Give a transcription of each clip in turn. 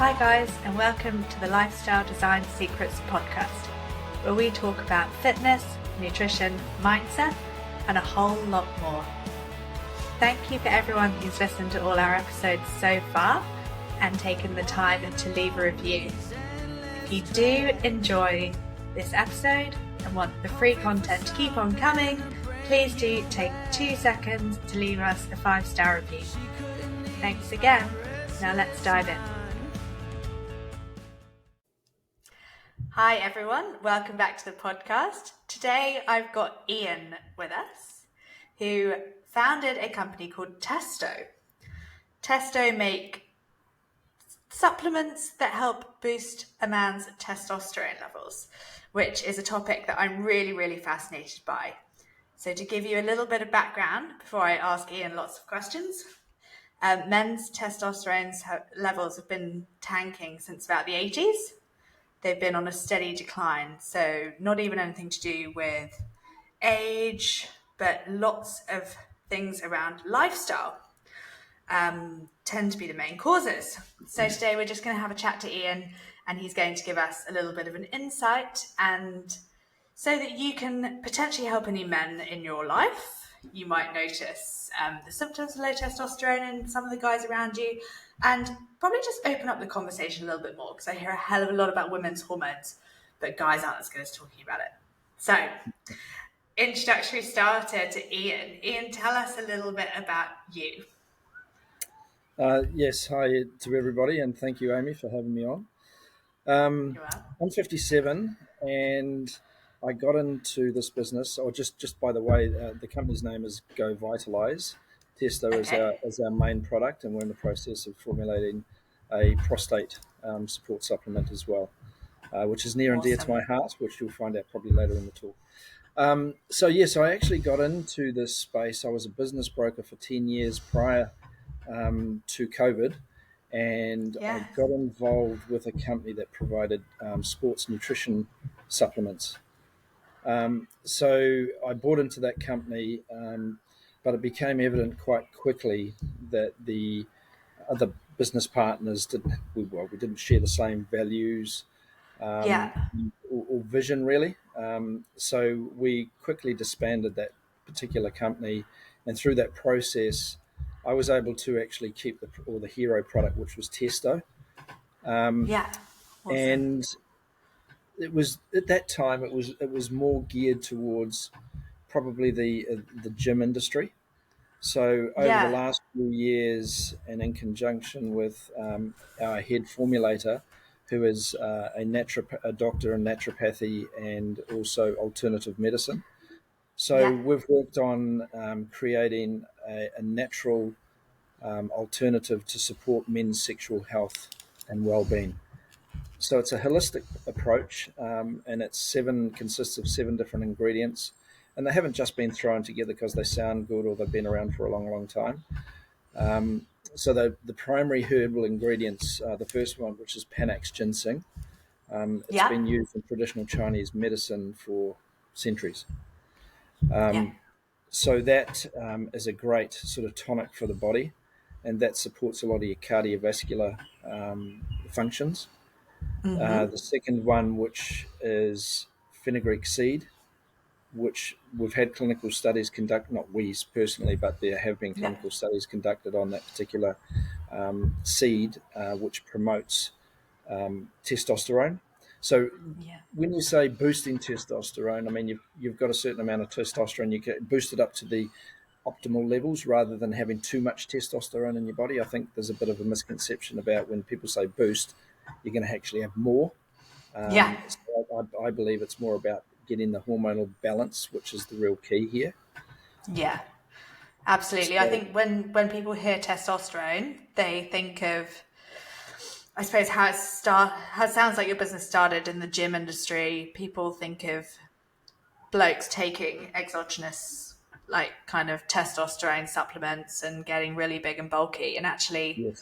Hi guys, and welcome to the Lifestyle Design Secrets podcast, where we talk about fitness, nutrition, mindset, and a whole lot more. Thank you for everyone who's listened to all our episodes so far and taken the time to leave a review. If you do enjoy this episode and want the free content to keep on coming, please do take 2 seconds to leave us a 5-star review. Thanks again. Now let's dive in. Hi everyone, welcome back to the podcast. Today I've got Ian with us, who founded a company called Testo. Testo make supplements that help boost a man's testosterone levels, which is a topic that I'm really fascinated by. So to give you a little bit of background before I ask Ian lots of questions, men's testosterone levels have been tanking since about the 80s. They've been on a steady decline, so not even anything to do with age, but lots of things around lifestyle tend to be the main causes. So today we're just going to have a chat to Ian, and he's going to give us a little bit of an insight, and so that you can potentially help any men in your life. You might notice the symptoms of low testosterone in some of the guys around you, and probably just open up the conversation a little bit more, because I hear a hell of a lot about women's hormones, but guys aren't as good as talking about it. So, introductory starter to Ian. Ian, tell us a little bit about you. Yes, hi to everybody, and thank you, Amy, for having me on. I'm 57, and I got into this business, or just by the way, the company's name is Go Vitalize. Testo is our main product, and we're in the process of formulating a prostate support supplement as well, which is near and dear to my heart, which you'll find out probably later in the talk. So I actually got into this space. I was a business broker for 10 years prior to COVID, and I got involved with a company that provided sports nutrition supplements. So I bought into that company, but it became evident quite quickly that the other business partners we didn't share the same values or vision, really. So we quickly disbanded that particular company, and through that process, I was able to actually keep the hero product, which was Testo. And it was at that time it was more geared towards probably the gym industry. So over the last few years, and in conjunction with our head formulator, who is a doctor in naturopathy and also alternative medicine. So we've worked on creating a natural alternative to support men's sexual health and well-being. So it's a holistic approach, and it consists of 7 different ingredients, and they haven't just been thrown together because they sound good or they've been around for a long time. So the primary herbal ingredients, the first one, which is Panax ginseng, it's been used in traditional Chinese medicine for centuries. So that is a great sort of tonic for the body, and that supports a lot of your cardiovascular functions. The second one, which is fenugreek seed, which we've had clinical studies conducted, not we personally, but there have been clinical studies conducted on that particular seed, which promotes testosterone. So when you say boosting testosterone, I mean, you've got a certain amount of testosterone. You can boost it up to the optimal levels rather than having too much testosterone in your body. I think there's a bit of a misconception about when people say boost, you're going to actually have more. So I believe it's more about getting the hormonal balance, which is the real key here. Yeah, absolutely. So, I think when people hear testosterone, they think of, I suppose, how it sounds like your business started in the gym industry. People think of blokes taking exogenous, like, kind of testosterone supplements and getting really big and bulky. And actually,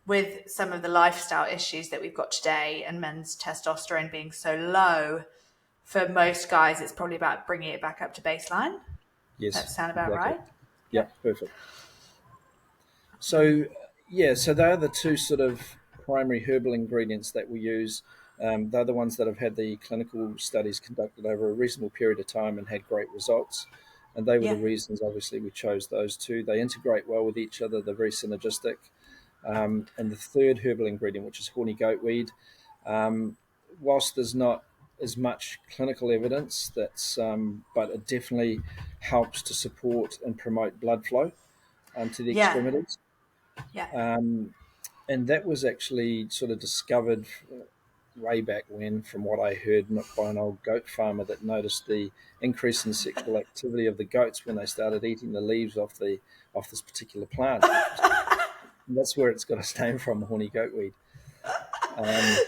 with some of the lifestyle issues that we've got today and men's testosterone being so low, for most guys, it's probably about bringing it back up to baseline. Yes. That sound about right? Yeah, perfect. So, so they are the two sort of primary herbal ingredients that we use. They're the ones that have had the clinical studies conducted over a reasonable period of time and had great results. And they were the Yeah. reasons, obviously, we chose those two. They integrate well with each other. They're very synergistic. And the third herbal ingredient, which is horny goatweed, whilst there's not as much clinical evidence, but it definitely helps to support and promote blood flow to the Yeah. extremities. Yeah. Um, and that was actually sort of discovered way back when, from what I heard, not by an old goat farmer that noticed the increase in sexual activity of the goats when they started eating the leaves off this particular plant, which was that's where it's got its name from, horny goatweed.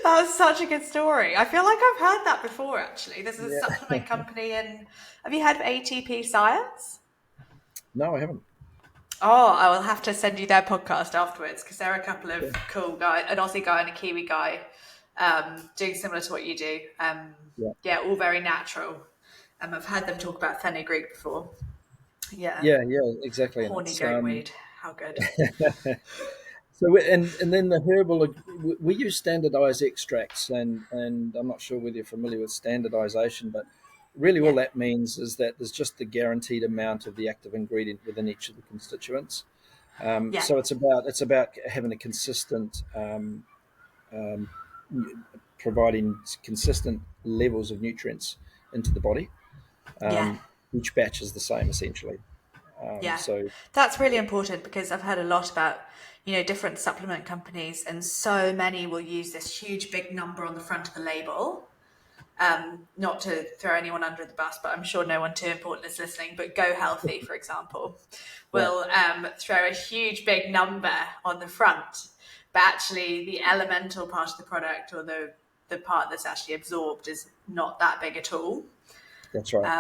That was such a good story. I feel like I've heard that before, actually. There's a Yeah, supplement company in. Have you heard of ATP Science? no, I haven't. Oh, I will have to send you their podcast afterwards because they're a couple of Okay. cool guys, an Aussie guy and a Kiwi guy, doing similar to what you do. Yeah, Yeah, all very natural. I've heard them talk about fenugreek before. Yeah, yeah, exactly, and horny it's goatweed. How good. so and then the herbal, we use standardized extracts, and I'm not sure whether you're familiar with standardization, but really all Yeah, that means is that there's just the guaranteed amount of the active ingredient within each of the constituents. yeah, So it's about having a consistent, um, providing consistent levels of nutrients into the body. yeah. Each batch is the same essentially. Yeah, So that's really important because I've heard a lot about, different supplement companies, and so many will use this huge big number on the front of the label. Not to throw anyone under the bus, but I'm sure no one too important is listening. But Go Healthy, for example, right, will throw a huge big number on the front, but actually the elemental part of the product, or the part that's actually absorbed, is not that big at all. that's right.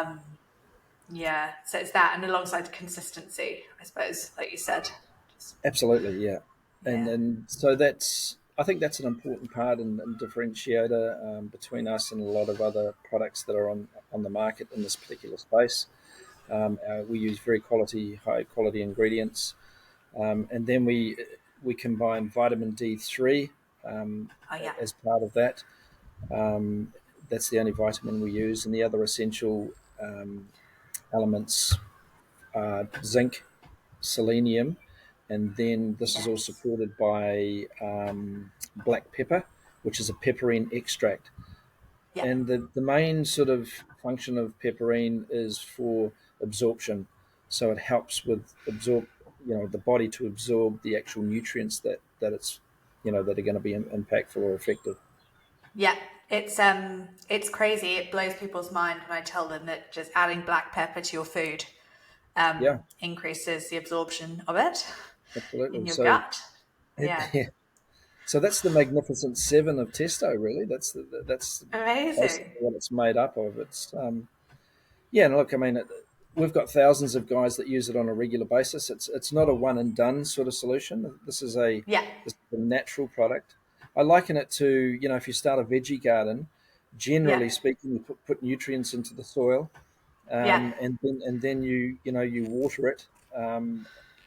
Yeah, so it's that, and alongside the consistency, I suppose, like you said. Just, Absolutely, yeah, and yeah, so I think that's an important part and differentiator between us and a lot of other products that are on the market in this particular space. We use high quality ingredients, and then we combine vitamin D3 um, oh yeah, as part of that. Um, that's the only vitamin we use, and the other essential um, elements are zinc, selenium, and then this is all yes, supported by black pepper, which is a pepperine extract. yeah, And the main sort of function of pepperine is for absorption. So it helps with the body to absorb the actual nutrients that are going to be impactful or effective. yeah. It's crazy. It blows people's mind when I tell them that just adding black pepper to your food Yeah, increases the absorption of it in absolutely. your So gut. Yeah, yeah. So that's the magnificent seven of Testo, really. That's basically amazing. what it's made up of. Yeah, and look, I mean, we've got thousands of guys that use it on a regular basis. It's not a one and done sort of solution. Yeah, This is a natural product. I liken it to, if you start a veggie garden, yeah, generally speaking, you put nutrients into the soil, yeah, and then you water it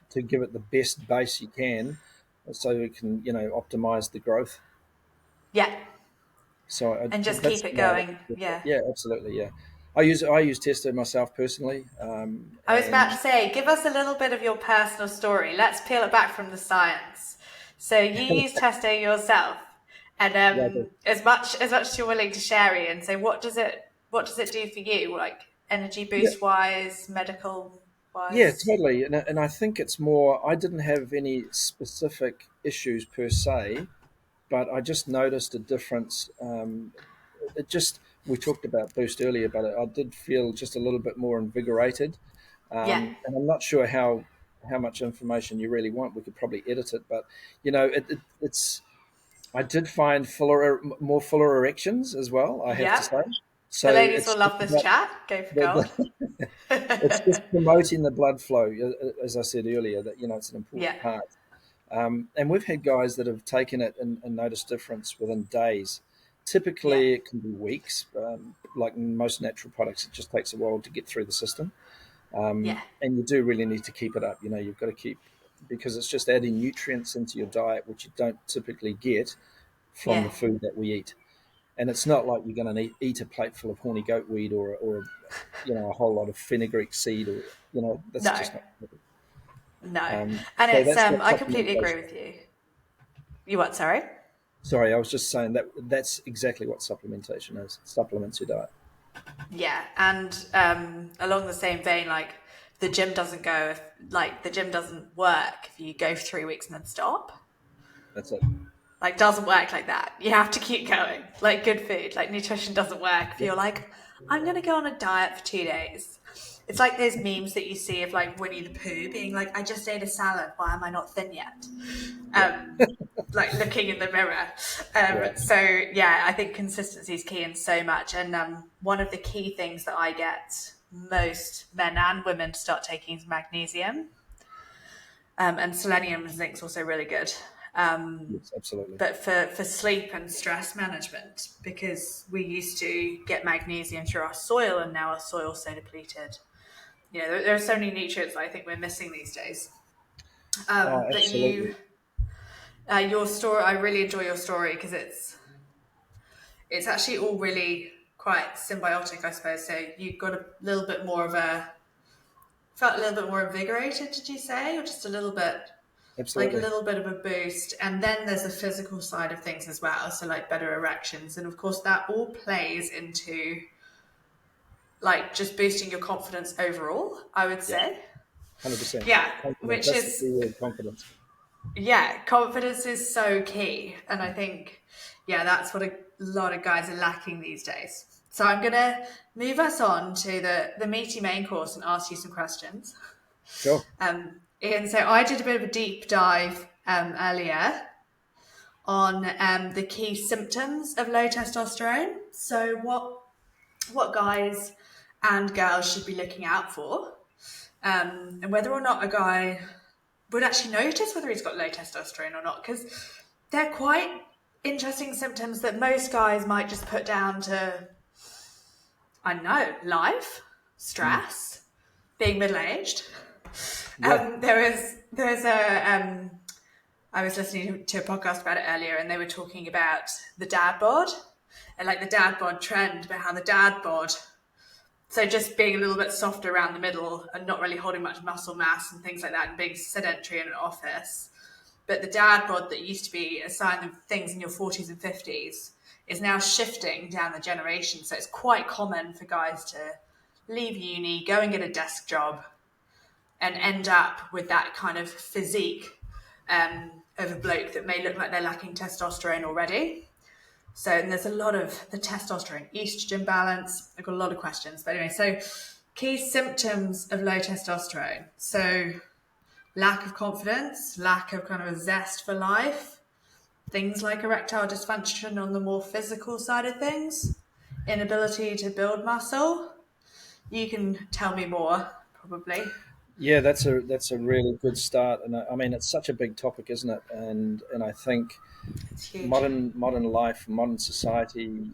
to give it the best base you can, so it can optimize the growth. yeah, So and just that's keep it the way I going. look at it. Yeah. Yeah, absolutely. Yeah, I use Testo myself personally, I was about and to say, give us a little bit of your personal story. Let's peel it back from the science. So you use Testo yourself, and yeah, as much as you're willing to share, Ian. So what does it do for you? Like energy yeah, boost wise, medical yeah, wise? totally. And I think it's more. I didn't have any specific issues per se, but I just noticed a difference. It just we talked about boost earlier, but I did feel just a little bit more invigorated. Yeah, And I'm not sure how much information you really want. We could probably edit it, but it's. I did find more fuller erections as well. I have to yeah. say. The So ladies will it's just love this about chat. Go for gold. the it's just promoting the blood flow, as I said earlier. That it's an Yeah, important part. And we've had guys that have taken it and noticed difference within days. yeah, Typically, it can be weeks. Like most natural products, it just takes a while to get through the system. yeah, And you do really need to keep it up. You've got to keep because it's just adding nutrients into your diet, which you don't typically get from Yeah. the food that we eat. And it's not like you're going to eat a plate full of horny goat weed or a whole lot of fenugreek seed, or that's No. just not. No. And So it's that's what I completely agree supplementation. with you. You what, sorry? Sorry, I was just saying that's exactly what supplementation is. It supplements your diet. Yeah. And along the same vein, like the gym doesn't work if you go for 3 weeks and then stop. That's it. Like, doesn't work like that. You have to keep going. Like, good food, like nutrition doesn't work if Yep. you're like, I'm gonna go on a diet for 2 days. It's like those memes that you see of like Winnie the Pooh being like, I just ate a salad, why am I not thin yet? Yeah. Like looking in the mirror. Yeah. So yeah, I think consistency is key in so much. And one of the key things that I get most men and women to start taking is magnesium. And selenium and zinc's also really good. Yes, absolutely. But for sleep and stress management, because we used to get magnesium through our soil and now our soil's so depleted. There are so many nutrients that I think we're missing these days. Oh, But absolutely. your story, I really enjoy your story because it's actually all really quite symbiotic, I suppose. So you got felt a little bit more invigorated, did you say? Or just a little bit, like a Absolutely. little bit of a boost. And then there's the physical side of things as well. So like better erections. And of course that all plays into like just boosting your confidence overall, I would Yeah, say. 100%. Yeah, Confidence. which That's the is, key word, confidence. yeah, confidence is so key. And I think, yeah, that's what a lot of guys are lacking these days. So I'm going to move us on to the meaty main course and ask you some questions. Sure. And so I did a bit of a deep dive earlier on the key symptoms of low testosterone. So what guys and girls should be looking out for, and whether or not a guy would actually notice whether he's got low testosterone or not, because they're quite interesting symptoms that most guys might just put down to, I don't know, life, Mm. stress, being middle aged. Yeah. There's a I was listening to a podcast about it earlier, and they were talking about the dad bod and like the dad bod trend, but how the dad bod, so just being a little bit softer around the middle and not really holding much muscle mass and things like that, and being sedentary in an office. But the dad bod that used to be a sign of things in your 40s and 50s is now shifting down the generation. So it's quite common for guys to leave uni, go and get a desk job, and end up with that kind of physique of a bloke that may look like they're lacking testosterone already. So, and there's a lot of the testosterone estrogen balance. I've got a lot of questions, but anyway, so key symptoms of low testosterone. So, lack of confidence, lack of kind of a zest for life, things like erectile dysfunction on the more physical side of things, inability to build muscle. You can tell me more, probably. Yeah, that's a really good start, and I mean it's such a big topic, isn't it? And I think It's huge. modern life, modern society,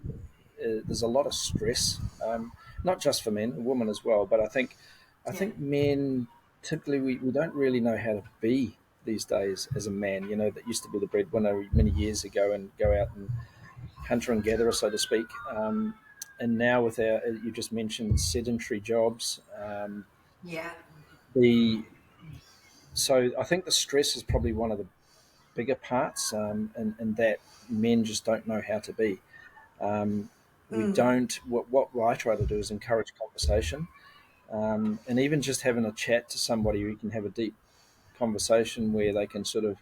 there's a lot of stress, not just for men, women as well. But I Yeah. think men typically we don't really know how to be these days as a man. That used to be the breadwinner many years ago and go out and hunter and gatherer, so to speak. And now with our, you just mentioned sedentary jobs. Yeah. The So I think the stress is probably one of the bigger parts, and that men just don't know how to be. We don't. What I try to do is encourage conversation, and even just having a chat to somebody who you can have a deep conversation where they can sort of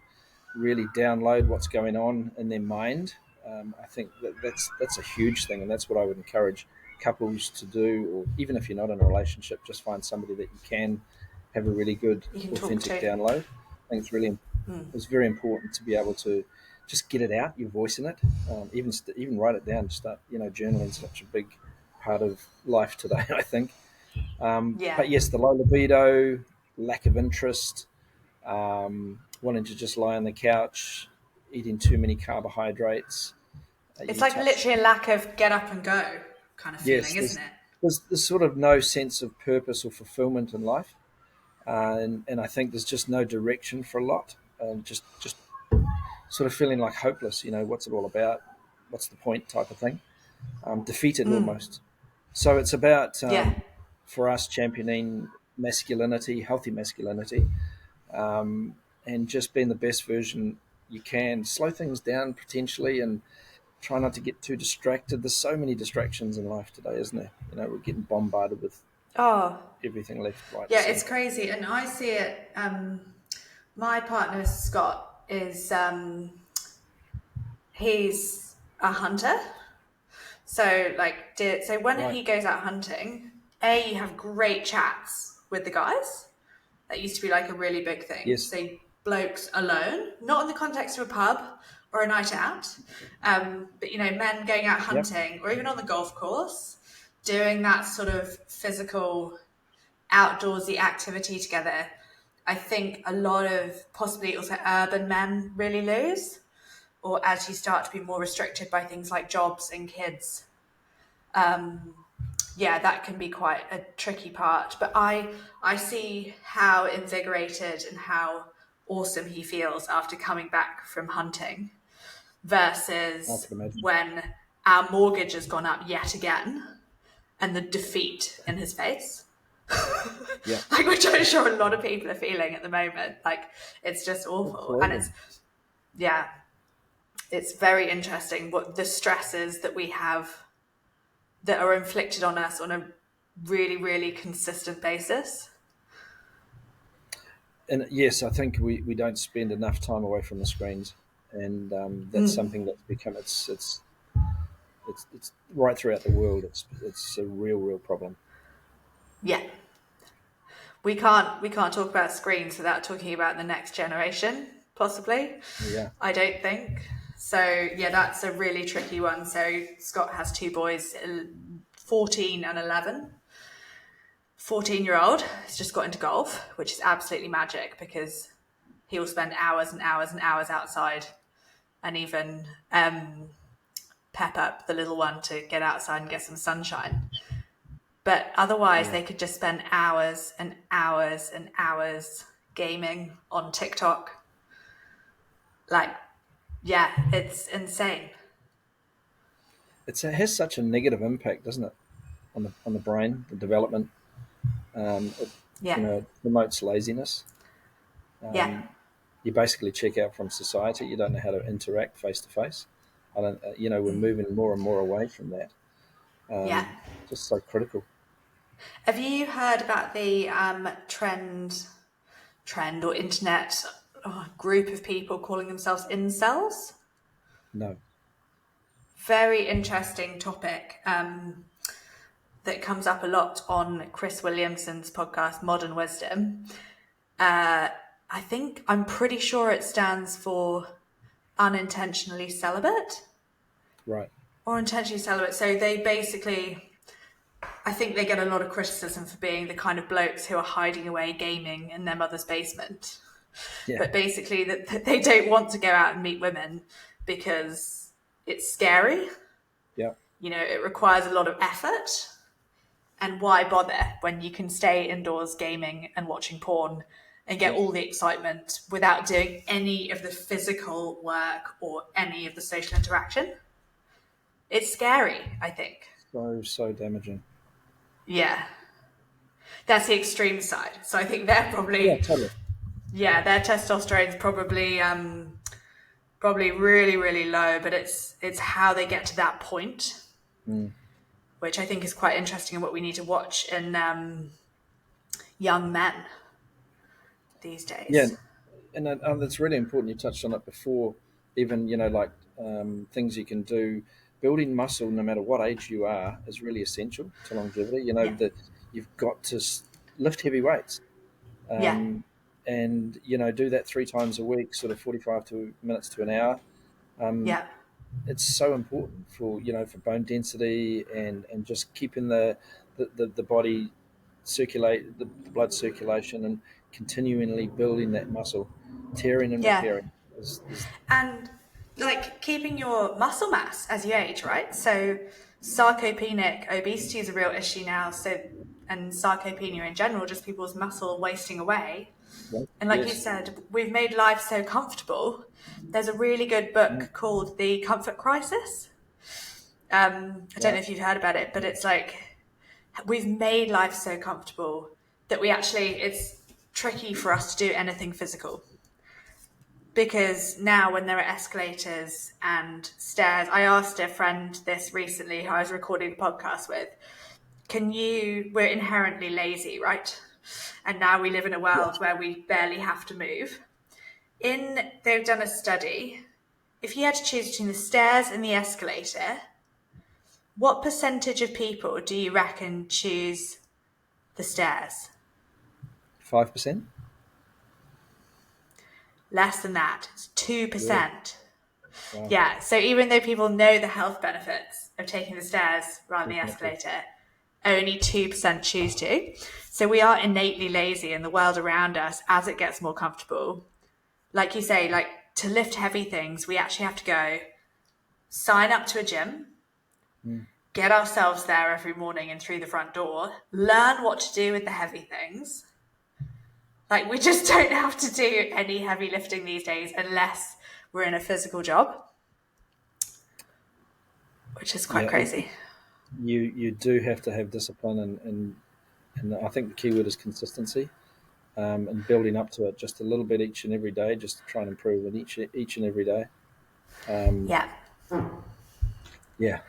really download what's going on in their mind. I think that's a huge thing, and that's what I would encourage couples to do, or even if you're not in a relationship, just find somebody that you can have a really good, You can talk authentic to. download. I think it's very important to be able to just get it out, your voice in it, even write it down. Start, journaling is such a big part of life today. I think, Yeah. but yes, the low libido, lack of interest, wanting to just lie on the couch, eating too many carbohydrates. It's You like touched, literally a lack of get up and go kind of yes, feeling, isn't it? there's sort of no sense of purpose or fulfillment in life. and I think there's just no direction for a lot. Just sort of feeling like hopeless. What's it all about? What's the point? Type of thing. Defeated almost. So it's about Yeah. for us championing masculinity, healthy masculinity, and just being the best version you can. Slow things down potentially, and try not to get too distracted. There's so many distractions in life today, isn't there? We're getting bombarded with Oh, everything left, right, and yeah, it's centre. crazy. And I see it. My partner, Scott, is he's a hunter. So, so when Right. he goes out hunting, you have great chats with the guys. That used to be like a really big thing. Yes. So blokes alone, not in the context of a pub or a night out, but men going out Yep. hunting or even on the golf course, doing that sort of physical, outdoorsy activity together. I think a lot of possibly also urban men really lose, or as you start to be more restricted by things like jobs and kids. Yeah, that can be quite a tricky part. But I see how invigorated and how awesome he feels after coming back from hunting I versus can imagine. when our mortgage has gone up yet again and the defeat in his face. Yeah. Like, which I'm sure a lot of people are feeling at the moment. Like, it's just awful. And Absolutely. yeah, it's very interesting what the stresses that we have that are inflicted on us on a really, really consistent basis. And yes, I think we don't spend enough time away from the screens, and that's something that's become it's right throughout the world. It's a real problem. Yeah. We can't talk about screens without talking about the next generation, possibly. Yeah. I don't think. So yeah, that's a really tricky one. So Scott has two boys, 14 and 11. 14-year-old has just got into golf, which is absolutely magic because he will spend hours and hours and hours outside and even pep up the little one to get outside and get some sunshine. But otherwise, Yeah. they could just spend hours and hours and hours gaming on TikTok. Like, yeah, it's insane. It has such a negative impact, doesn't it, on the brain, the development. It Yeah, promotes laziness. yeah, You basically check out from society. You don't know how to interact face to face. I don't. We're moving more and more away from that. yeah. Just so critical. Have you heard about the trend or internet group of people calling themselves incels? No. Very interesting topic that comes up a lot on Chris Williamson's podcast, Modern Wisdom. I'm pretty sure it stands for unintentionally celibate Right. or intentionally celibate. So they basically, I think they get a lot of criticism for being the kind of blokes who are hiding away gaming in their mother's basement. Yeah. But basically, that they don't want to go out and meet women because it's scary. Yeah. It requires a lot of effort. And why bother when you can stay indoors gaming and watching porn and get Yeah. all the excitement without doing any of the physical work or any of the social interaction? It's scary, I think. So damaging. Yeah. That's the extreme side. So I think they're Yeah. probably, Totally. yeah, their testosterone's probably really, really low, but it's how they get to that point, Mm. which I think is quite interesting and what we need to watch in young men these Yeah. days. And that's really important. You touched on it before. Even like things you can do. Building muscle, no matter what age you are, is really essential to longevity. Yeah. That you've got to lift heavy weights. Yeah. And do that 3 times a week, sort of 45 minutes to an hour. Yeah. It's so important for bone density and just keeping the body circulate the blood circulation and continually building that muscle, tearing and Yeah. repairing is And like keeping your muscle mass as you age, right? So sarcopenic obesity is a real issue now. So and sarcopenia in general, just people's muscle wasting away. Well, And like you yes. said, we've made life so comfortable. There's a really good book called The Comfort Crisis. I don't know if you've heard about it, but it's like we've made life so comfortable that it's tricky for us to do anything physical. Because now when there are escalators and stairs, I asked a friend this recently who I was recording the podcast with, we're inherently lazy, right? And now we live in a world where we barely have to move. They've done a study. If you had to choose between the stairs and the escalator, what percentage of people do you reckon choose the stairs? 5%? Less than that. It's 2%. Wow. Yeah, so even though people know the health benefits of taking the stairs rather than the Definitely. escalator, only 2% choose to. So we are innately lazy in the world around us as it gets more comfortable. Like you say, like to lift heavy things, we actually have to go sign up to a gym, get ourselves there every morning and through the front door, learn what to do with the heavy things. Like we just don't have to do any heavy lifting these days unless we're in a physical job, which is quite Yeah, crazy. you do have to have discipline, and I think the key word is consistency, and building up to it just a little bit each and every day, just to try and improve in each and every day. Yeah. Yeah,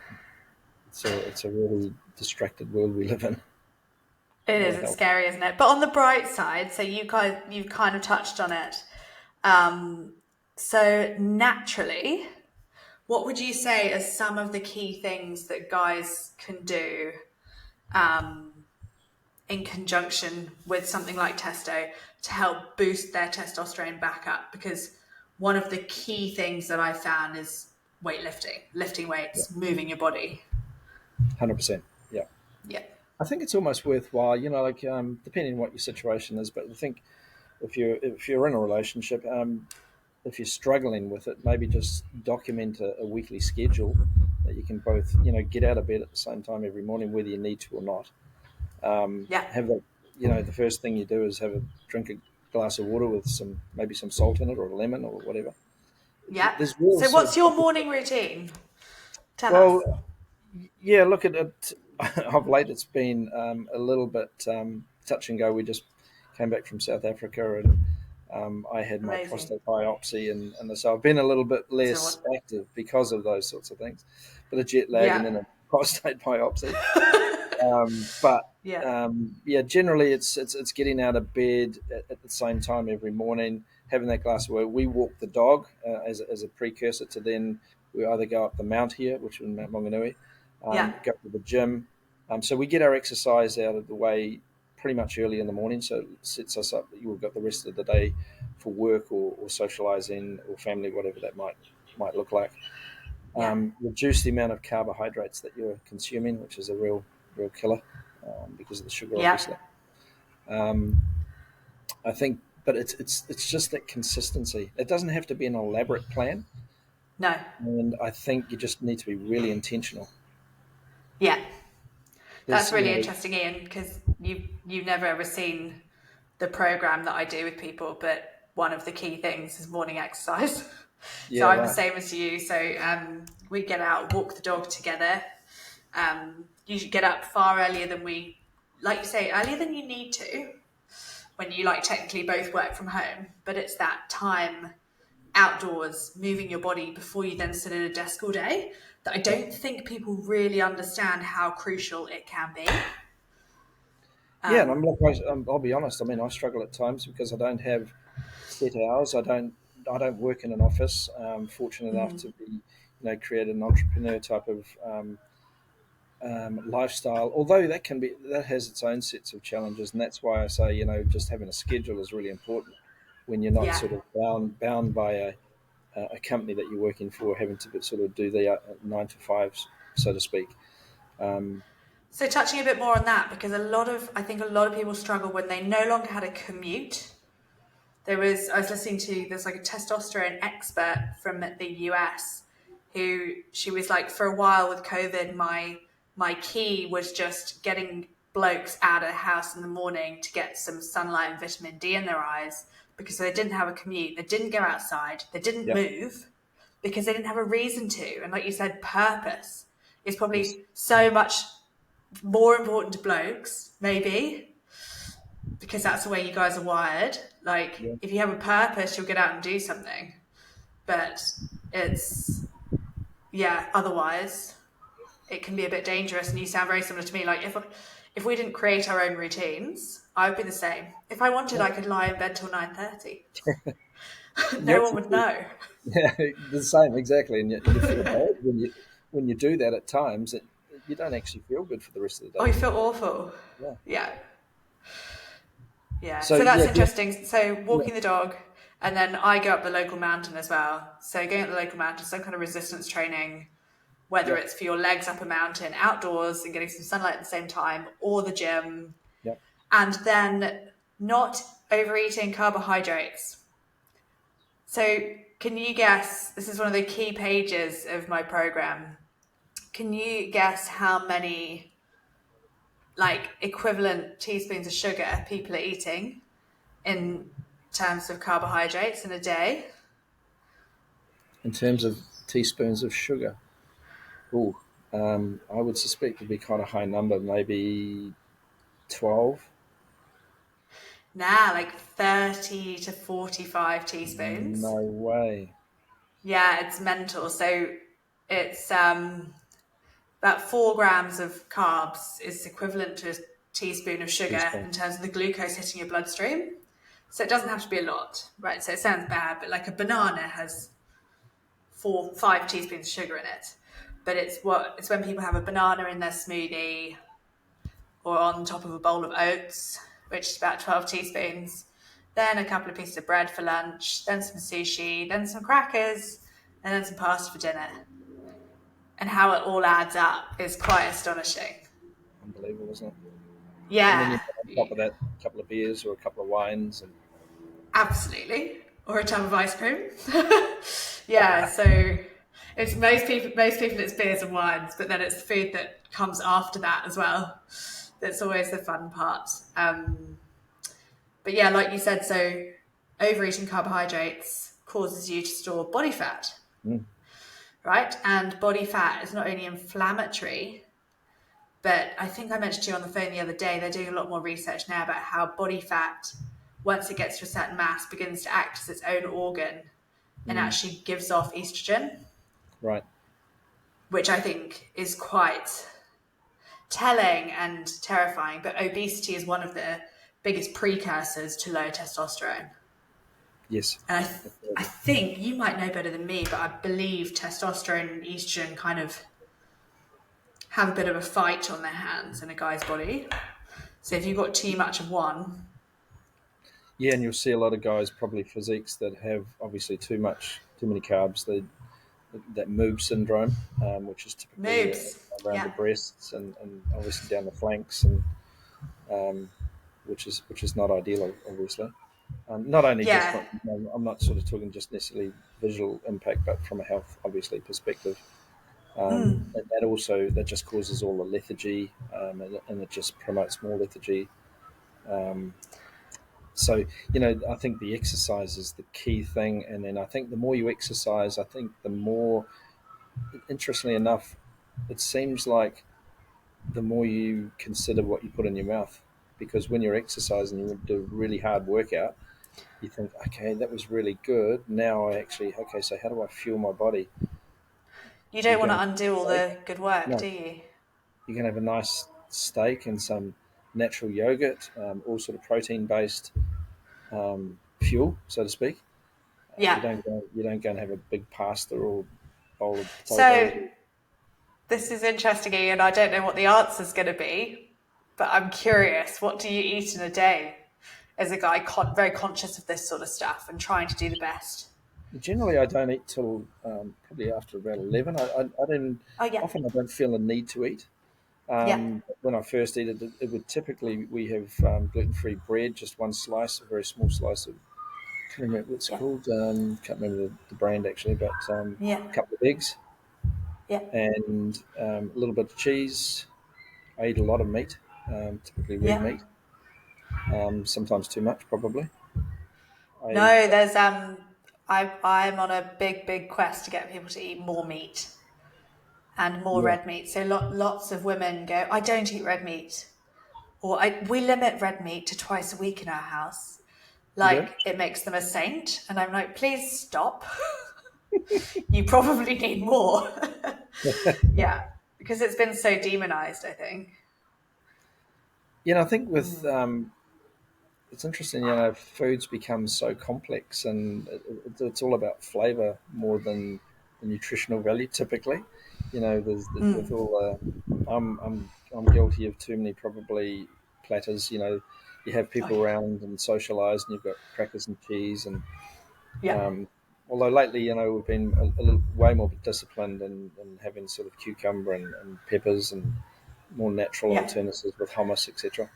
it's a really distracted world we live in. It A lot is. of It's help. scary, isn't it? But on the bright side, so you've kind of touched on it. So naturally, what would you say are some of the key things that guys can do in conjunction with something like Testo to help boost their testosterone back up? Because one of the key things that I found is weightlifting, lifting Yeah, weights, moving your body. 100%. Yeah, Yeah. I think it's almost worthwhile. Like depending on what your situation is, but I think if you're in a relationship, if you're struggling with it, maybe just document a weekly schedule that you can both, get out of bed at the same time every morning, whether you need to or not. Yeah. Have a, the first thing you do is drink a glass of water with maybe some salt in it or a lemon or whatever. Yeah. There's real So sort what's your of, morning routine? Tell us. well, yeah, look at it. Of late, it's been a little bit touch and go. We just came back from South Africa, and I had my Amazing. prostate biopsy, and so I've been a little bit So less active because of those sorts of things. Bit of jet lag and yeah. then a prostate biopsy. But Yeah. yeah, generally it's getting out of bed at the same time every morning, having that glass of water. We walk the dog as a precursor to then we either go up the mount here, which is in Mount Maunganui, Yeah. go to the gym. So we get our exercise out of the way pretty much early in the morning, so it sets us up that you've got the rest of the day for work or socializing or family, whatever that might look like. Yeah. Reduce the amount of carbohydrates that you're consuming, which is a real killer because of the sugar, Yeah. obviously. Um, I think, but it's just that consistency. It doesn't have to be an elaborate plan, No. and I think you just need to be really intentional. Yeah. There's, That's really interesting, Ian, because you've never ever seen the program that I do with people, but one of the key things is morning exercise. So yeah, I'm the right, same as you. So we get out, walk the dog together. Usually get up far earlier than like you say, earlier than you need to when you like technically both work from home. But it's that time outdoors, moving your body before you then sit at a desk all day, that I yeah, don't think people really understand how crucial it can be. yeah. And I'll be honest. I mean, I struggle at times because I don't have set hours. I don't work in an office. Fortunate enough to be, create an entrepreneur type of lifestyle. Although that has its own sets of challenges, and that's why I say just having a schedule is really important when you're not Yeah. sort of bound by a company that you're working for, having to sort of do the 9 to 5, so to speak. Um, So touching a bit more on that, because I think a lot of people struggle when they no longer had a commute. I was listening to, there's like a testosterone expert from the US she was like, for a while with COVID, my key was just getting blokes out of the house in the morning to get some sunlight and vitamin D in their eyes because they didn't have a commute, they didn't go outside, they didn't Yeah. move because they didn't have a reason to. And like you said, purpose is Yes. probably so much more important to blokes, maybe, because that's the way you guys are wired. Like, Yeah. if you have a purpose, you'll get out and do something. But it's, yeah, otherwise it can be a bit dangerous. And you sound very similar to me. Like, if we didn't create our own routines, I would be the same. If I wanted, I could lie in bed till 9:30. You No one would actually, know. yeah, the same exactly, and you feel bad when you do that at times. You don't actually feel good for the rest of the Oh, day. you feel awful. Yeah. Yeah. Yeah. So So that's yeah, interesting. So yeah, walking the dog, and then I go up the local mountain as well. So going up the local mountain, some kind of resistance training, whether yeah, it's for your legs up a mountain outdoors and getting some sunlight at the same time, or the gym, yeah. and then not overeating carbohydrates. So can you guess? This is one of the key pages of my program. Can you guess how many like equivalent teaspoons of sugar people are eating in terms of carbohydrates in a day? In terms of teaspoons of sugar, oh, I would suspect it'd be quite a high number, maybe 12. Nah, like 30 to 45 teaspoons. No way. Yeah, it's mental. So it's about 4 grams of carbs is equivalent to a teaspoon of sugar Teaspoon. in terms of the glucose hitting your bloodstream. So it doesn't have to be a lot, right? So it sounds bad, but like a banana has 5 teaspoons of sugar in it. But it's when people have a banana in their smoothie or on top of a bowl of oats, which is about 12 teaspoons, then a couple of pieces of bread for lunch, then some sushi, then some crackers, and then some pasta for dinner. And how it all adds up is quite astonishing. Unbelievable, isn't it? And then you Yeah, put on top of that a couple of beers or a couple of wines, and absolutely. Or a tub of ice cream. Yeah, so it's most people it's beers and wines, but then it's the food that comes after that as well. That's always the fun part. But yeah, like you said, so overeating carbohydrates causes you to store body fat, mm, right? And body fat is not only inflammatory, but I think I mentioned to you on the phone the other day, they're doing a lot more research now about how body fat, once it gets to a certain mass, begins to act as its own organ and mm, actually gives off estrogen, right. which I think is quite telling and terrifying. But obesity is one of the biggest precursors to low testosterone. Yes. And I Absolutely. think you might know better than me, but I believe testosterone and estrogen kind of have a bit of a fight on their hands in a guy's body. So if you've got too much of one, Yeah, and you'll see a lot of guys, probably physiques, that have obviously too many carbs. That moob syndrome, which is typically moobs. around the Yeah. breasts and obviously down the flanks, and which is not ideal, obviously. Not only just Yeah. from, I'm not sort of talking just necessarily visual impact, but from a health, obviously, perspective. And that also that just causes all the lethargy, and it just promotes more lethargy. Um, so I think the exercise is the key thing, and then I think the more you exercise, I think the more, interestingly enough, it seems like the more you consider what you put in your mouth, because when you're exercising, you do a really hard workout. You think, okay, that was really good. Now I actually, okay, so how do I fuel my body? You You're don't want going to to undo all steak? the good work, No, do you? you can have a nice steak and some natural yogurt, all sort of protein-based fuel, so to speak. Yeah. You don't go and have a big pasta or bowl of potatoes. So this is interesting, Ian. I don't know what the answer is going to be, but I'm curious. What do you eat in a day as a guy very conscious of this sort of stuff and trying to do the best? Generally, I don't eat till probably after about 11. I don't Oh, yeah. often I don't feel a need to eat. Yeah. When I first eat it, it would typically we have gluten-free bread, just one slice, a very small slice of. Can't remember what it's Yeah. called. Can't remember the brand actually, but Yeah. a couple of eggs Yeah. and a little bit of cheese. I eat a lot of meat. typically red Yeah. meat, sometimes too much probably. I No, there's I'm on a big quest to get people to eat more meat and more Yeah, red meat. So lots of women go, I don't eat red meat, or we limit red meat to twice a week in our house. you do. Like it makes them a saint, and I'm like, please stop. You probably need more. Yeah, because it's been so demonized, I think. I think with it's interesting. Foods become so complex, and it's all about flavor more than the nutritional value. Typically, there's with all I'm guilty of too many probably platters. You have Oh people yeah. around and socialise, and you've got crackers and cheese, and Yeah. although lately, we've been a little way more disciplined and having sort of cucumber and peppers and more natural Yeah. alternatives with hummus, etc.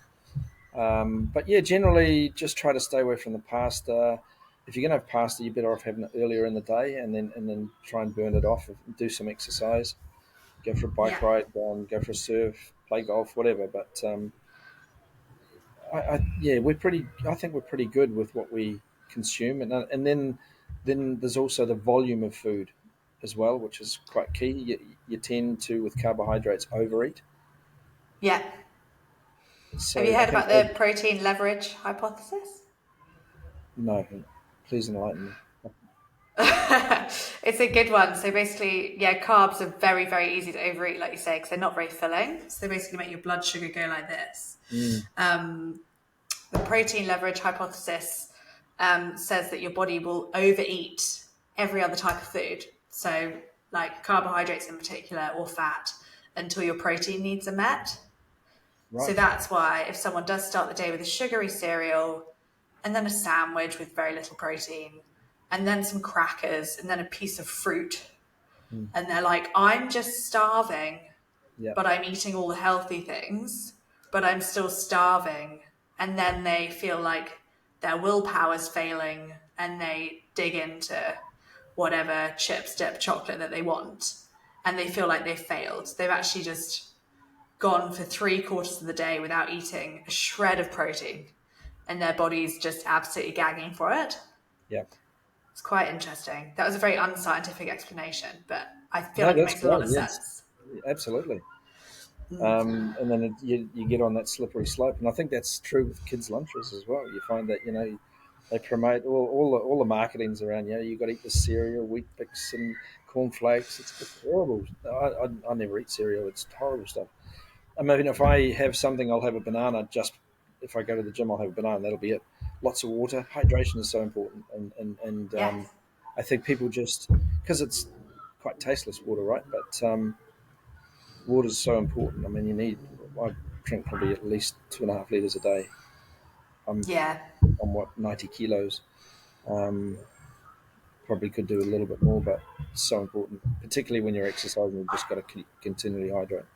But yeah, generally just try to stay away from the pasta. If you're going to have pasta, you're better off having it earlier in the day, and then try and burn it off. Do some exercise, go for a Yeah. bike ride, go for a surf, play golf, whatever. But yeah, we're pretty. I think we're pretty good with what we consume, and then there's also the volume of food as well, which is quite key. You tend to, with carbohydrates, overeat. Yeah. Have you So I heard think about the protein leverage hypothesis? no, please enlighten me. It's a good one. So basically, yeah, carbs are very easy to overeat, like you say, because they're not very filling. So they basically make your blood sugar go like this. Mm, The protein leverage hypothesis says that your body will overeat every other type of food. So, like carbohydrates in particular, or fat, until your protein needs are met. So right. that's why if someone does start the day with a sugary cereal and then a sandwich with very little protein and then some crackers and then a piece of fruit, Mm, and they're like, I'm just starving, yeah. but I'm eating all the healthy things, but I'm still starving. And then they feel like their willpower's failing and they dig into whatever chips, dip, chocolate that they want. And they feel like they've failed. They've actually just gone for 3/4 of the day without eating a shred of protein. And their body's just absolutely gagging for it. Yeah. It's quite interesting. That was a very unscientific explanation, but I feel No, like it that's makes a lot great. of Yes, sense. absolutely. And then you get on that slippery slope, and I think that's true with kids' lunches as well. You find that they promote all the marketing's around. You got to eat the cereal, wheat bix, and cornflakes. It's horrible. I never eat cereal. It's horrible stuff. I mean, if I have something, I'll have a banana. Just if I go to the gym, I'll have a banana. That'll be it. Lots of water. Hydration is so important, and Yes. I think people just because it's quite tasteless water, right? But water is so important. I mean, I drink probably at least 2.5 liters a day. I'm Yeah. on what 90 kilos. Um, Probably could do a little bit more, but it's so important, particularly when you're exercising. You've just got to continually hydrate.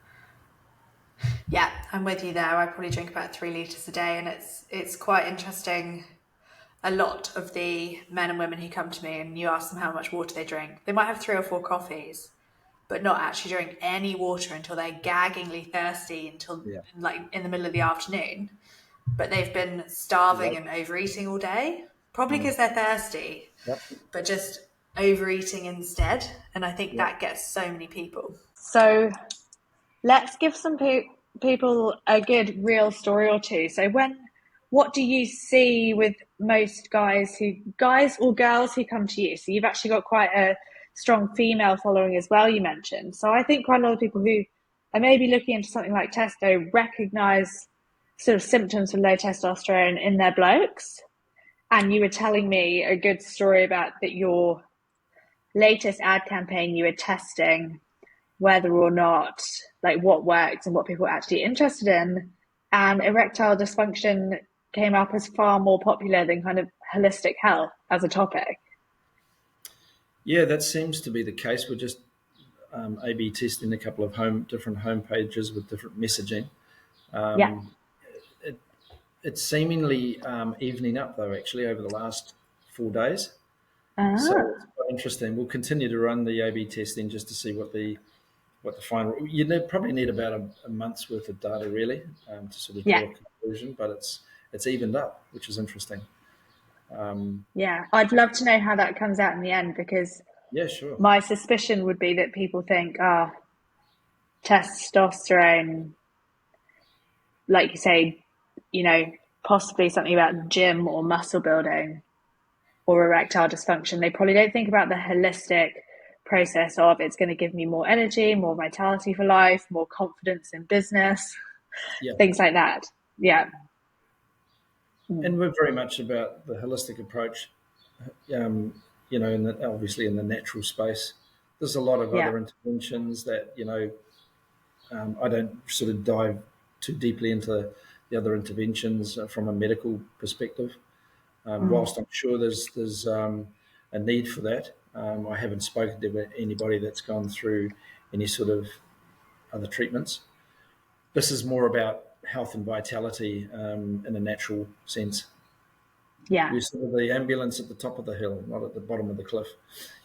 Yeah, I'm with you there. I probably drink about 3 liters a day, and it's quite interesting. A lot of the men and women who come to me and you ask them how much water they drink, they might have 3 or 4 coffees, but not actually drink any water until they're gaggingly thirsty until Yeah, like in the middle of the afternoon. But they've been starving right. and overeating all day, probably Mm. because they're thirsty, Yep. but just overeating instead. And I think Yep. that gets so many people. So let's give some people a good real story or two. So what do you see with most guys or girls who come to you? So you've actually got quite a strong female following as well, you mentioned. So I think quite a lot of people who are maybe looking into something like testo recognize sort of symptoms of low testosterone in their blokes. And you were telling me a good story about that your latest ad campaign you were testing whether or not like what worked and what people were actually interested in. And erectile dysfunction came up as far more popular than kind of holistic health as a topic. Yeah, that seems to be the case. We're just A/B testing a couple of different home pages with different messaging. Yeah. Um, it, it's seemingly evening up though, actually, over the last 4 days. So Ah. it's quite interesting. We'll continue to run the A/B testing just to see what the what the final. Probably need about a month's worth of data really to sort of Yeah. draw a conclusion, but it's evened up, which is interesting. Yeah. I'd love to know how that comes out in the end, because Yeah, sure. my suspicion would be that people think, testosterone, like you say, possibly something about gym or muscle building or erectile dysfunction. They probably don't think about the holistic process of it's going to give me more energy, more vitality for life, more confidence in business, Yeah, things like that. Yeah. and we're very much about the holistic approach. Obviously in the natural space, there's a lot of Yeah. other interventions that I don't sort of dive too deeply into the other interventions from a medical perspective. Whilst I'm sure there's a need for that, I haven't spoken to anybody that's gone through any sort of other treatments. This is more about health and vitality in a natural sense. Yeah. We're sort of the ambulance at the top of the hill, not at the bottom of the cliff.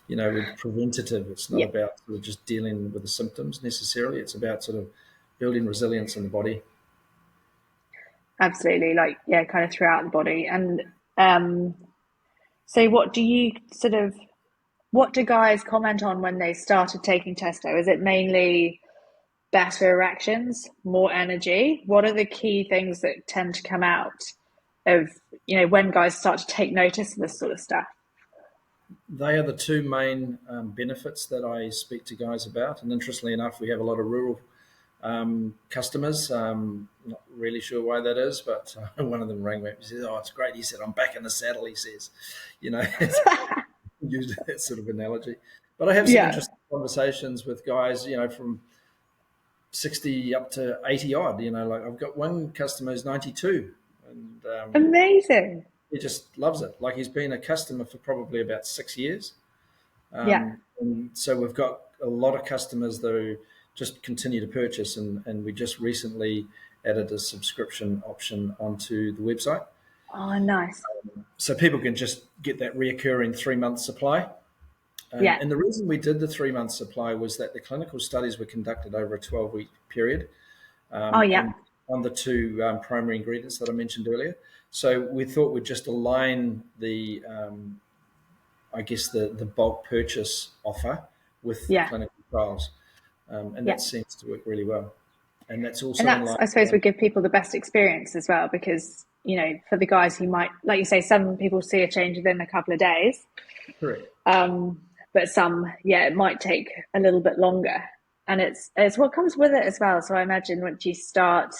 We're preventative. It's not Yeah. about sort of just dealing with the symptoms necessarily. It's about sort of building resilience in the body. Absolutely. Like, yeah, kind of throughout the body. And um, so what do guys comment on when they started taking testo? Is it mainly better erections, more energy? What are the key things that tend to come out of, when guys start to take notice of this sort of stuff? They are the two main benefits that I speak to guys about. And interestingly enough, we have a lot of rural customers. Not really sure why that is, but one of them rang me up and says, "Oh, it's great." He said, "I'm back in the saddle." He says, use that sort of analogy. But I have some Yeah. interesting conversations with guys, from 60 up to 80 odd. Like I've got one customer who's 92, and Amazing. he just loves it. Like he's been a customer for probably about 6 years. Yeah. And so we've got a lot of customers that are just continue to purchase, and we just recently added a subscription option onto the website. Oh, nice. So people can just get that reoccurring 3 month supply. Yeah. And the reason we did the 3 month supply was that the clinical studies were conducted over a 12-week period Oh, yeah. on the two primary ingredients that I mentioned earlier. So we thought we'd just align I guess the bulk purchase offer with the Yeah. clinical trials, and Yeah. that seems to work really well. And that's And also in that's, line. I suppose, would give people the best experience as well, because, for the guys who might, like you say, some people see a change within a couple of days. Correct. But some, yeah, it might take a little bit longer. And it's what comes with it as well. So I imagine once you start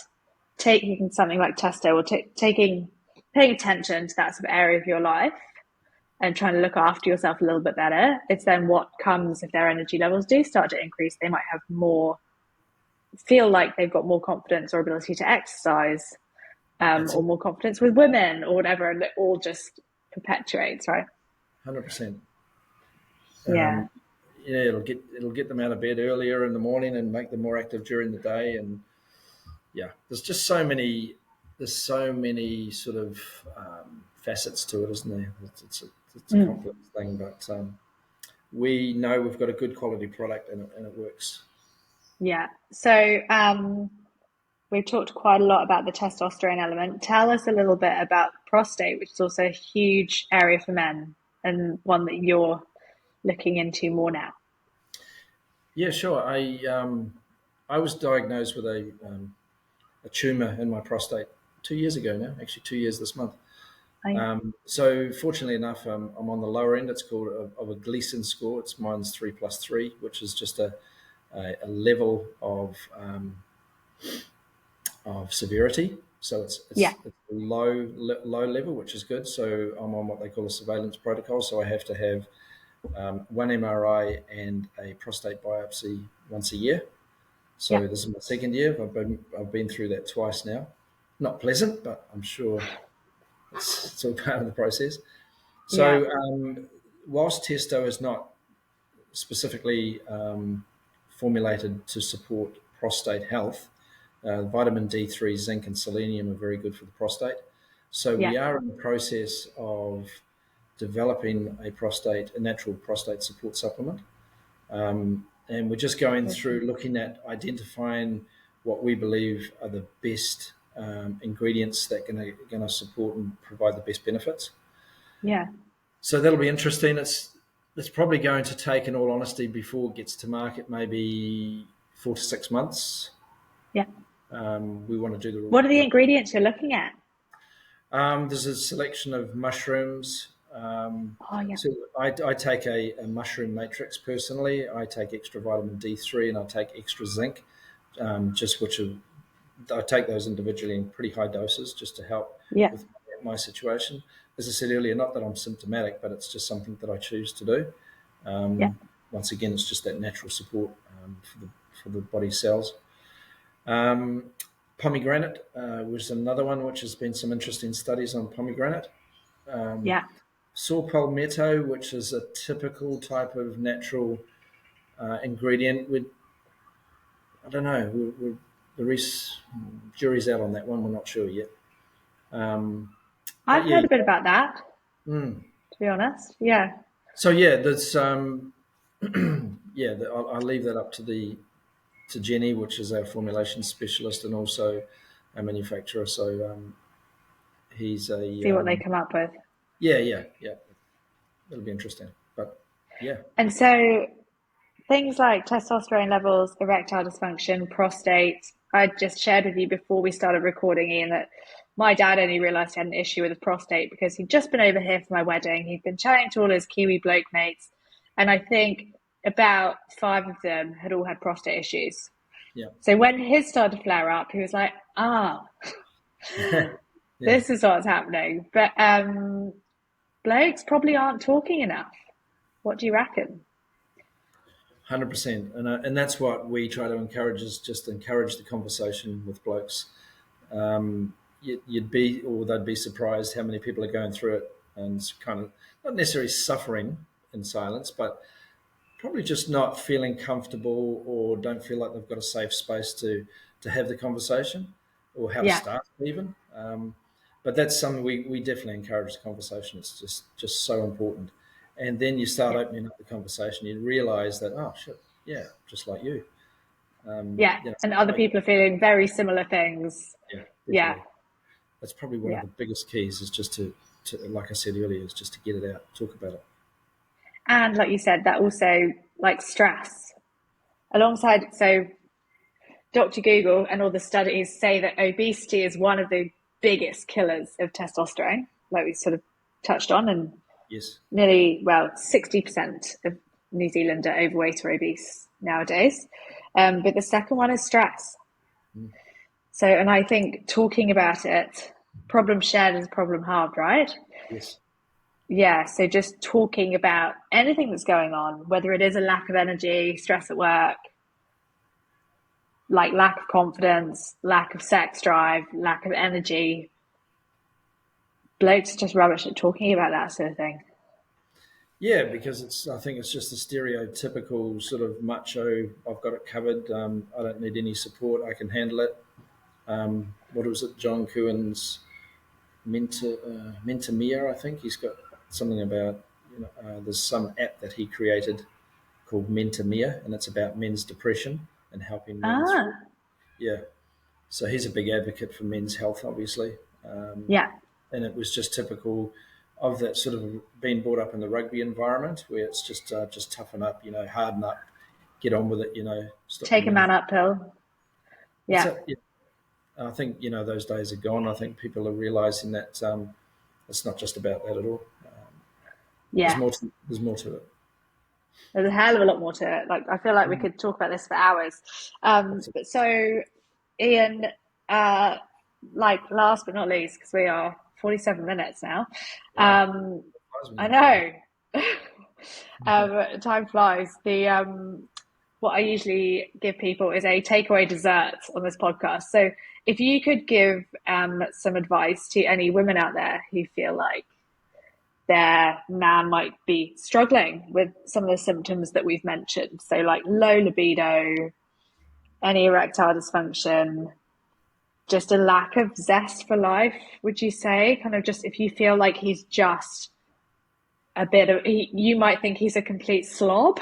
taking something like testo, or paying attention to that sort of area of your life and trying to look after yourself a little bit better, it's then what comes if their energy levels do start to increase. They might have feel like they've got more confidence or ability to exercise, That's or it. more confidence with women or whatever, and it all just perpetuates, right? 100%. Yeah. Yeah, it'll get them out of bed earlier in the morning and make them more active during the day. And yeah, there's so many sort of facets to it, isn't there? It's a complex thing, but we know we've got a good quality product, and it works. Yeah. So we've talked quite a lot about the testosterone element. Tell us a little bit about prostate, which is also a huge area for men and one that you're looking into more now. Yeah, sure. I was diagnosed with a tumor in my prostate 2 years ago now. Actually, 2 years this month. Oh, yeah. So fortunately enough, I'm on the lower end. It's called of a Gleason score. Mine's 3+3, which is just a level of severity. So Yeah. it's low level, which is good. So I'm on what they call a surveillance protocol. So I have to have one MRI and a prostate biopsy once a year. Yeah. So this is my second year. I've been through that twice now. Not pleasant, but I'm sure it's all part of the process. Yeah. So whilst Testo is not specifically formulated to support prostate health, vitamin D3, zinc, and selenium are very good for the prostate. So Yeah. we are in the process of developing a natural prostate support supplement. and we're just going through looking at identifying what we believe are the best ingredients that are going to support and provide the best benefits. Yeah. So that'll be interesting. It's probably going to take, in all honesty, before it gets to market, maybe 4 to 6 months. Yeah. We want to do the. What are the ingredients you're looking at? There's a selection of mushrooms. Oh, yeah. So I take a mushroom matrix personally. I take extra vitamin D3 and I take extra zinc, I take those individually in pretty high doses just to help with my situation. As I said earlier, not that I'm symptomatic, but it's just something that I choose to do. Once again, it's just that natural support for the body cells. Pomegranate was another one, which has been some interesting studies on pomegranate. Saw palmetto, which is a typical type of natural ingredient. I don't know. The jury's out on that one. We're not sure yet. I've heard a bit about that, to be honest. Yeah. So yeah, there's I'll leave that up to Jenny, which is our formulation specialist and also a manufacturer. So he's see what they come up with. Yeah. It'll be interesting, but yeah. And so things like testosterone levels, erectile dysfunction, prostate. I just shared with you before we started recording, Ian, that my dad only realised he had an issue with his prostate because he'd just been over here for my wedding. He'd been chatting to all his Kiwi bloke mates, and I think about 5 of them had all had prostate issues. Yeah. So when his started to flare up, he was like, this is what's happening. But blokes probably aren't talking enough. What do you reckon? 100%, and that's what we try to encourage, is just encourage the conversation with blokes. They'd be surprised how many people are going through it and kind of not necessarily suffering in silence, but probably just not feeling comfortable or don't feel like they've got a safe space to have the conversation or how to start even. But that's something we definitely encourage the conversation. It's just so important. And then you start opening up the conversation. You realise that, oh, shit, yeah, just like you. And other people are feeling very similar things. Yeah. That's probably one of the biggest keys, is just to, like I said earlier, is just to get it out, talk about it. And like you said, that also, like stress. Alongside, so Dr. Google and all the studies say that obesity is one of the biggest killers of testosterone, like we sort of touched on, and nearly, 60% of New Zealand are overweight or obese nowadays. But the second one is stress. So, and I think talking about it, problem shared is problem halved, right? Yes. Yeah, so just talking about anything that's going on, whether it is a lack of energy, stress at work, like lack of confidence, lack of sex drive, lack of energy. Blokes just rubbish at talking about that sort of thing. Yeah, because I think it's just the stereotypical sort of macho, I've got it covered, I don't need any support, I can handle it. What was it, John Kuhn's Mentamia, I think? He's got something about, there's some app that he created called Mentamia, and it's about men's depression and helping men through. Yeah. So he's a big advocate for men's health, obviously. And it was just typical of that sort of being brought up in the rugby environment, where it's just toughen up, harden up, get on with it, take a man up pill. Yeah. I think, those days are gone. I think people are realizing that it's not just about that at all. There's more to it. There's a hell of a lot more to it. Like, I feel like we could talk about this for hours. But so, Ian, last but not least, because we are 47 minutes now. I know. Time flies. What I usually give people is a takeaway dessert on this podcast. So if you could give some advice to any women out there who feel like their man might be struggling with some of the symptoms that we've mentioned, so like low libido, any erectile dysfunction, just a lack of zest for life, would you say? Kind of just if you feel like he's just a bit of, you might think he's a complete slob,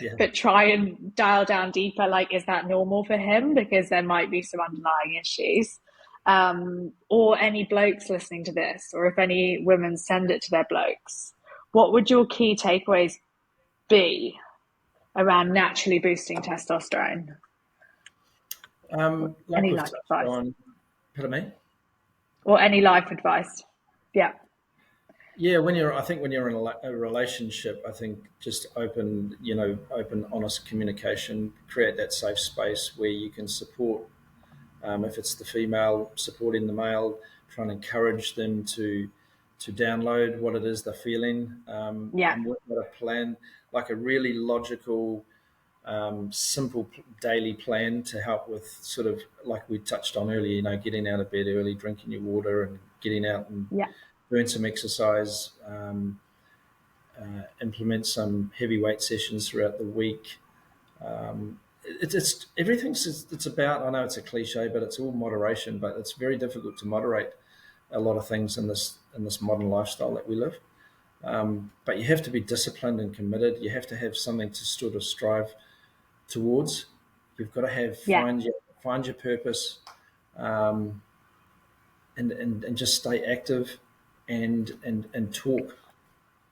Yeah. but try and dial down deeper. Like, is that normal for him? Because there might be some underlying issues. Or any blokes listening to this, or if any women send it to their blokes, what would your key takeaways be around naturally boosting testosterone? Like Any we've life touched advice? on, pardon me? Or any life advice? Yeah. Yeah, I think when you're in a relationship, I think just open, honest communication, create that safe space where you can support. If it's the female supporting the male, trying to encourage them to download what it is they're feeling, Yeah. and work out a plan, like a really logical, simple daily plan to help with sort of like we touched on earlier. Getting out of bed early, drinking your water, and getting out and Yeah. doing some exercise, implement some heavy weight sessions throughout the week. It's everything's it's about. I know it's a cliche, but it's all moderation. But it's very difficult to moderate a lot of things in this modern lifestyle that we live. But you have to be disciplined and committed. You have to have something to sort of strive towards. You've got to Yeah. find your purpose, um, and just stay active, and talk.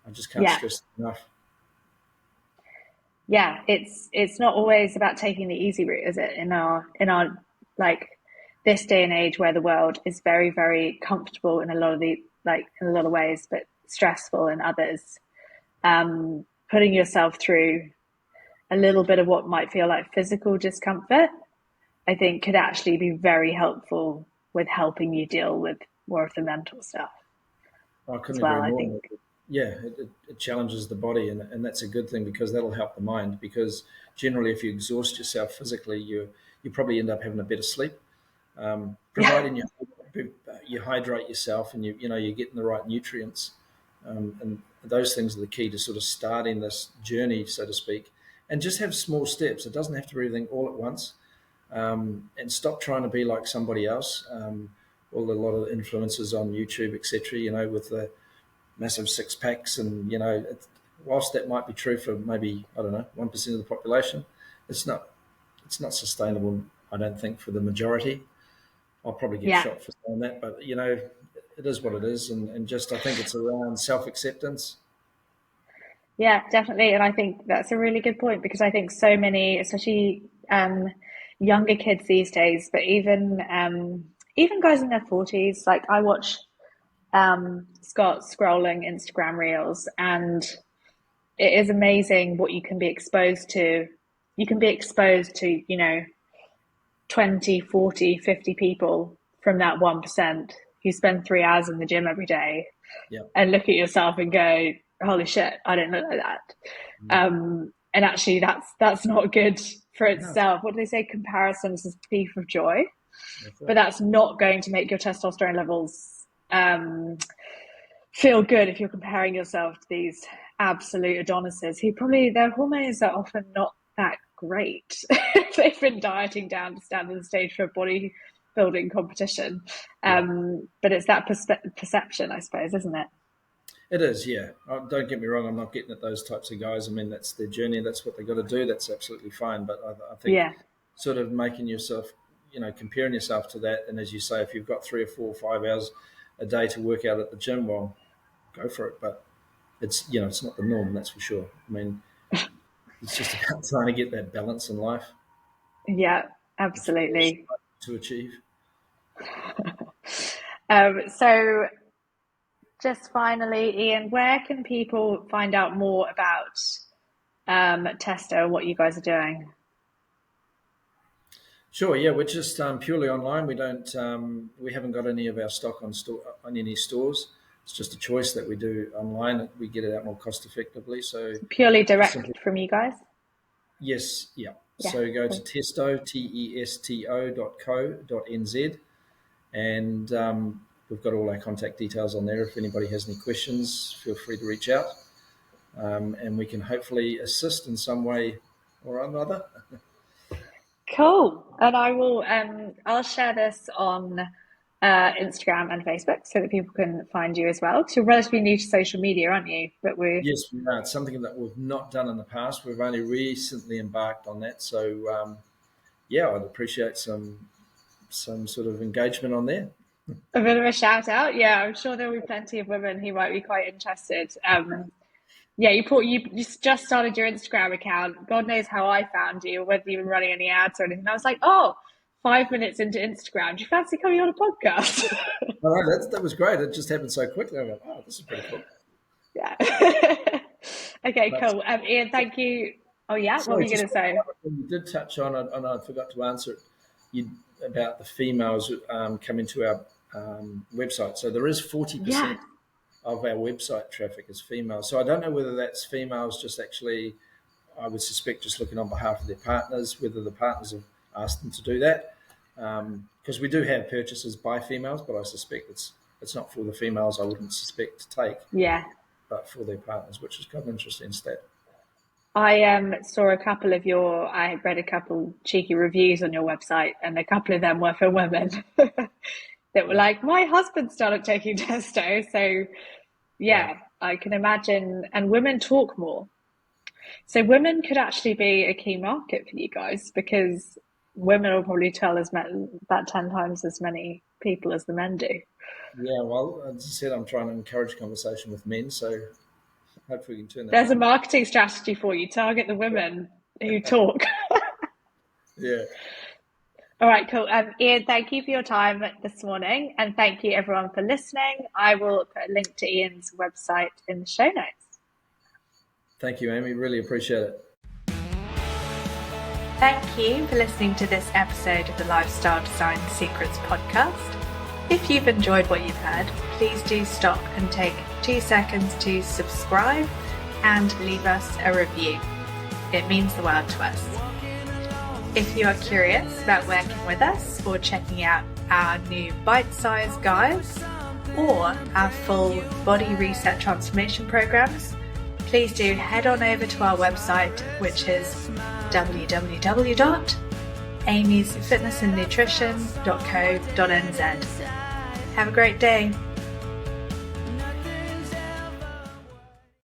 I just can't Yeah. stress it enough. Yeah. It's not always about taking the easy route, is it? In our like this day and age where the world is very, very comfortable in a lot of in a lot of ways, but stressful in others. Putting yourself through a little bit of what might feel like physical discomfort, I think could actually be very helpful with helping you deal with more of the mental stuff I as couldn't well, agree I more. think. Yeah, it challenges the body, and that's a good thing because that'll help the mind. Because generally, if you exhaust yourself physically, you probably end up having a better sleep, Yeah. providing you hydrate yourself and you're getting the right nutrients, and those things are the key to sort of starting this journey, so to speak. And just have small steps. It doesn't have to be everything all at once, and stop trying to be like somebody else. A lot of influencers on YouTube, etc. With the massive six packs, and whilst that might be true for maybe, I don't know, 1% of the population, it's not sustainable. I don't think for the majority. I'll probably get Yeah. shot for saying that, but it is what it is, and just I think it's around self acceptance. Yeah, definitely. And I think that's a really good point because I think so many, especially younger kids these days, but even guys in their 40s, like I watch Scott scrolling Instagram reels, and it is amazing what you can be exposed to. You can be exposed to, 20, 40, 50 people from that 1% who spend 3 hours in the gym every day Yeah. and look at yourself and go, holy shit, I didn't look like that. Mm. And actually that's not good for No, itself. What do they say? Comparison is a thief of joy. that's But it. that's not going to make your testosterone levels feel good if you're comparing yourself to these absolute Adonises who probably their hormones are often not that great. They've been dieting down to stand on the stage for a bodybuilding competition. Yeah. But it's that perception, I suppose, isn't it? It is, yeah. Don't get me wrong. I'm not getting at those types of guys. I mean, that's their journey. That's what they got to do. That's absolutely fine. But I think Yeah. sort of making yourself, comparing yourself to that. And as you say, if you've got 3 or 4 or 5 hours a day to work out at the gym, well, go for it. But it's not the norm. That's for sure. I mean, it's just about trying to get that balance in life, Yeah, which we all absolutely. strive to achieve. So just finally, Ian, where can people find out more about Testo and what you guys are doing? Sure, yeah, we're just purely online. We haven't got any of our stock on any stores. It's just a choice that we do online. We get it out more cost effectively. So Purely just simply, direct from you guys? yes, yeah. Yeah, So go to cool. testo.nz, and we've got all our contact details on there. If anybody has any questions, feel free to reach out, and we can hopefully assist in some way or another. Cool. And I'll share this on Instagram and Facebook so that people can find you as well. Because you're relatively new to social media, aren't you? But Yes, we are. It's something that we've not done in the past. We've only recently embarked on that. So, I'd appreciate some sort of engagement on there. a bit of a shout out. Yeah, I'm sure there will be plenty of women who might be quite interested. You just started your Instagram account. God knows how I found you, or whether you've been running any ads or anything. I was like, oh, 5 minutes into Instagram, do you fancy coming on a podcast? All right, that was great. It just happened so quickly. I went, oh, this is pretty cool. Yeah. Okay, cool. Ian, thank you. Oh, yeah. What were you going to say? You did touch on it, and I forgot to answer it. About the females coming to our website. So there is 40% of our website traffic is females. So I don't know whether that's females just actually, I would suspect, just looking on behalf of their partners, whether the partners have asked them to do that. Because we do have purchases by females, but I suspect it's not for the females. I wouldn't suspect to take. Yeah. But for their partners, which is quite an interesting stat. I saw I read a couple cheeky reviews on your website, and a couple of them were for women that were like, my husband started taking Testo. So I can imagine, and women talk more. So women could actually be a key market for you guys, because women will probably tell about 10 times as many people as the men do. Yeah, well, as I said, I'm trying to encourage conversation with men, so hopefully we can turn that There's around. a marketing strategy for you. Target the women who talk. Yeah. All right, cool. Ian, thank you for your time this morning, and thank you everyone for listening. I will put a link to Ian's website in the show notes. Thank you, Amy. Really appreciate it. Thank you for listening to this episode of the Lifestyle Design Secrets podcast. If you've enjoyed what you've heard, please do stop and take 2 seconds to subscribe and leave us a review. It means the world to us. If you are curious about working with us or checking out our new bite-sized guides or our full body reset transformation programs, please do head on over to our website, which is www.amysfitnessandnutrition.co.nz. Have a great day.